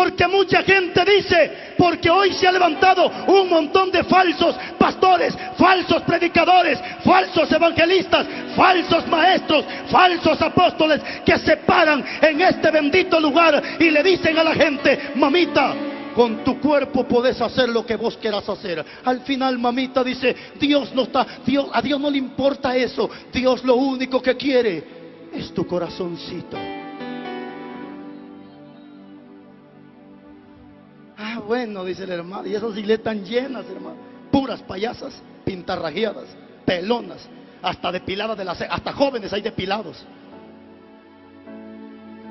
Porque mucha gente dice, porque hoy se ha levantado un montón de falsos pastores, falsos predicadores, falsos evangelistas, falsos maestros, falsos apóstoles, que se paran en este bendito lugar y le dicen a la gente: mamita, con tu cuerpo podés hacer lo que vos quieras hacer. Al final, mamita, dice, a Dios no le importa eso. Dios lo único que quiere es tu corazoncito. Ah, bueno, dice el hermano, y esas iglesias tan llenas, hermano, puras payasas, pintarrajeadas, pelonas, hasta depiladas de las cejas, hasta jóvenes hay depilados.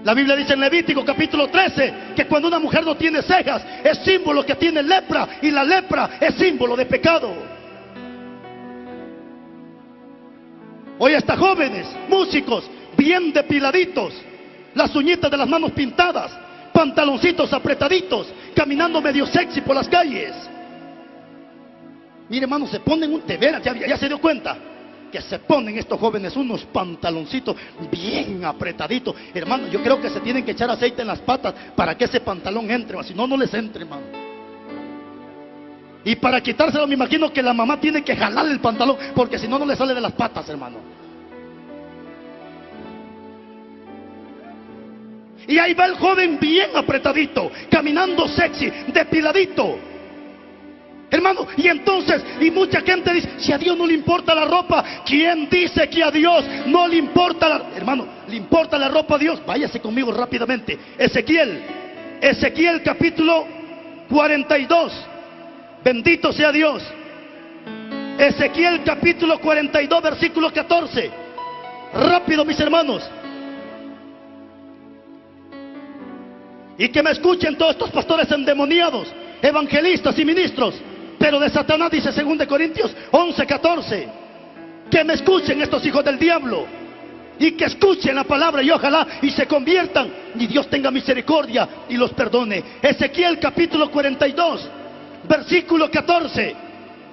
La Biblia dice en Levítico capítulo 13 que cuando una mujer no tiene cejas es símbolo que tiene lepra, y la lepra es símbolo de pecado. Hoy hasta jóvenes, músicos, bien depiladitos, las uñitas de las manos pintadas, pantaloncitos apretaditos, caminando medio sexy por las calles. Mire, hermano, se ponen un tevera, ya se dio cuenta que se ponen estos jóvenes unos pantaloncitos bien apretaditos. Hermano, yo creo que se tienen que echar aceite en las patas para que ese pantalón entre, si no, no les entre, hermano. Y para quitárselo, me imagino que la mamá tiene que jalarle el pantalón, porque si no, no le sale de las patas, hermano. Y ahí va el joven bien apretadito, caminando sexy, depiladito, hermano. Y entonces, y mucha gente dice: si a Dios no le importa la ropa, ¿quién dice que a Dios no le importa la... Hermano, ¿le importa la ropa a Dios? Váyase conmigo rápidamente. Ezequiel capítulo 42. Bendito sea Dios. Ezequiel capítulo 42, versículo 14. Rápido, mis hermanos. Y que me escuchen todos estos pastores endemoniados, evangelistas y ministros, pero de Satanás, dice 2 Corintios 11:14. Que me escuchen estos hijos del diablo, y que escuchen la palabra, y ojalá y se conviertan, y Dios tenga misericordia y los perdone. Ezequiel capítulo 42, versículo 14.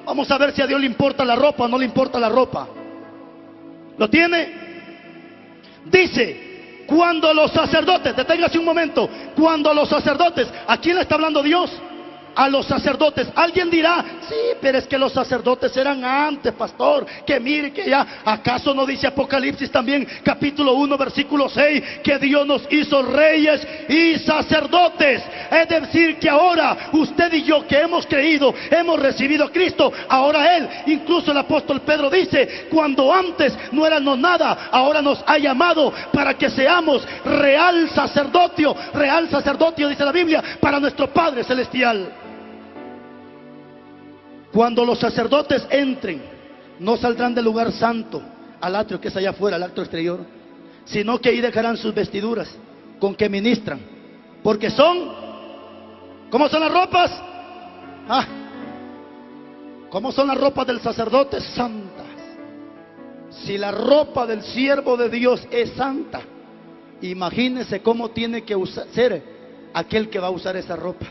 Vamos a ver si a Dios le importa la ropa o no le importa la ropa. ¿Lo tiene? Dice: cuando los sacerdotes, deténgase un momento, cuando los sacerdotes, ¿a quién le está hablando Dios? A los sacerdotes. Alguien dirá: sí, pero es que los sacerdotes eran antes, pastor, que mire que ya, ¿acaso no dice Apocalipsis también, capítulo 1, versículo 6, que Dios nos hizo reyes y sacerdotes? Es decir, que ahora usted y yo, que hemos creído, hemos recibido a Cristo, ahora Él, incluso el apóstol Pedro dice: cuando antes no éramos nada, ahora nos ha llamado para que seamos real sacerdocio, dice la Biblia, para nuestro Padre Celestial. Cuando los sacerdotes entren, no saldrán del lugar santo al atrio que es allá afuera, al atrio exterior, sino que ahí dejarán sus vestiduras con que ministran, porque son, ¿cómo son las ropas? ¿Cómo son las ropas del sacerdote? Santas. Si la ropa del siervo de Dios es santa, imagínense cómo tiene que ser aquel que va a usar esa ropa.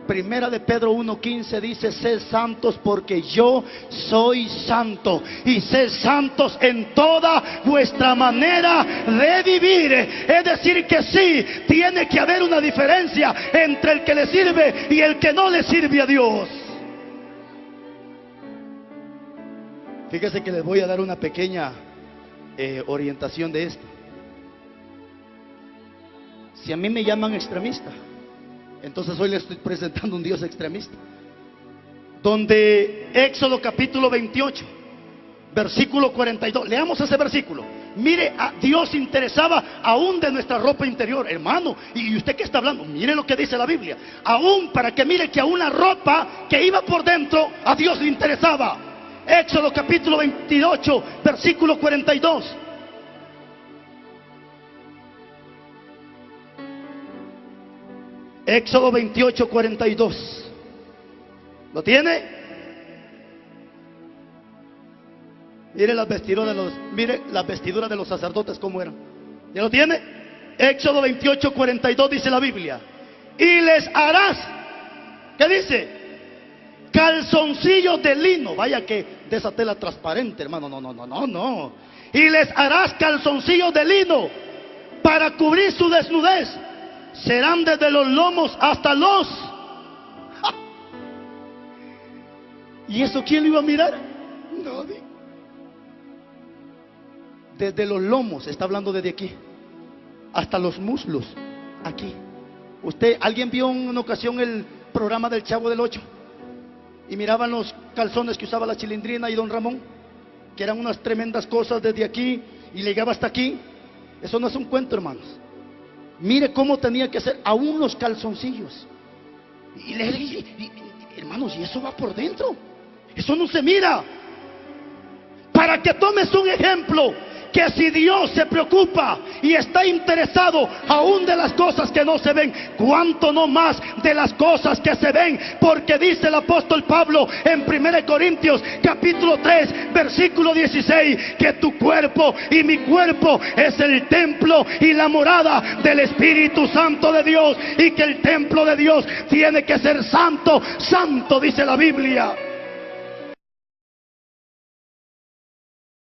Primera de Pedro 1:15 dice: sed santos porque yo soy santo. Y sed santos en toda vuestra manera de vivir. Es decir, que sí, tiene que haber una diferencia entre el que le sirve y el que no le sirve a Dios. Fíjese que les voy a dar una pequeña orientación de esto. Si a mí me llaman extremista, entonces hoy le estoy presentando un Dios extremista. Donde Éxodo capítulo 28, versículo 42. Leamos ese versículo. Mire, a Dios interesaba aún de nuestra ropa interior, hermano. ¿Y usted qué está hablando? Mire lo que dice la Biblia. Aún, para que mire que aún la ropa que iba por dentro, a Dios le interesaba. Éxodo capítulo 28, versículo 42. Éxodo 28, 42. ¿Lo tiene? Mire las vestiduras de los sacerdotes cómo eran. ¿Ya lo tiene? Éxodo 28, 42 dice la Biblia: y les harás, ¿qué dice? Calzoncillos de lino. Vaya que de esa tela transparente, hermano. No. Y les harás calzoncillos de lino para cubrir su desnudez. serán desde los lomos hasta los... ¡Ja! ¿Y eso quién lo iba a mirar? Nadie. Desde los lomos, está hablando desde aquí, hasta los muslos, aquí. ¿Alguien vio en una ocasión el programa del Chavo del Ocho? Y miraban los calzones que usaba la Chilindrina y don Ramón, que eran unas tremendas cosas desde aquí y llegaba hasta aquí. Eso no es un cuento, hermanos. Mire cómo tenía que ser aún los calzoncillos. Hermanos, y eso va por dentro. Eso no se mira. Para que tomes un ejemplo, que si Dios se preocupa y está interesado aún de las cosas que no se ven, cuánto no más de las cosas que se ven, porque dice el apóstol Pablo en 1 Corintios capítulo 3 versículo 16, que tu cuerpo y mi cuerpo es el templo y la morada del Espíritu Santo de Dios, y que el templo de Dios tiene que ser santo, santo, dice la Biblia.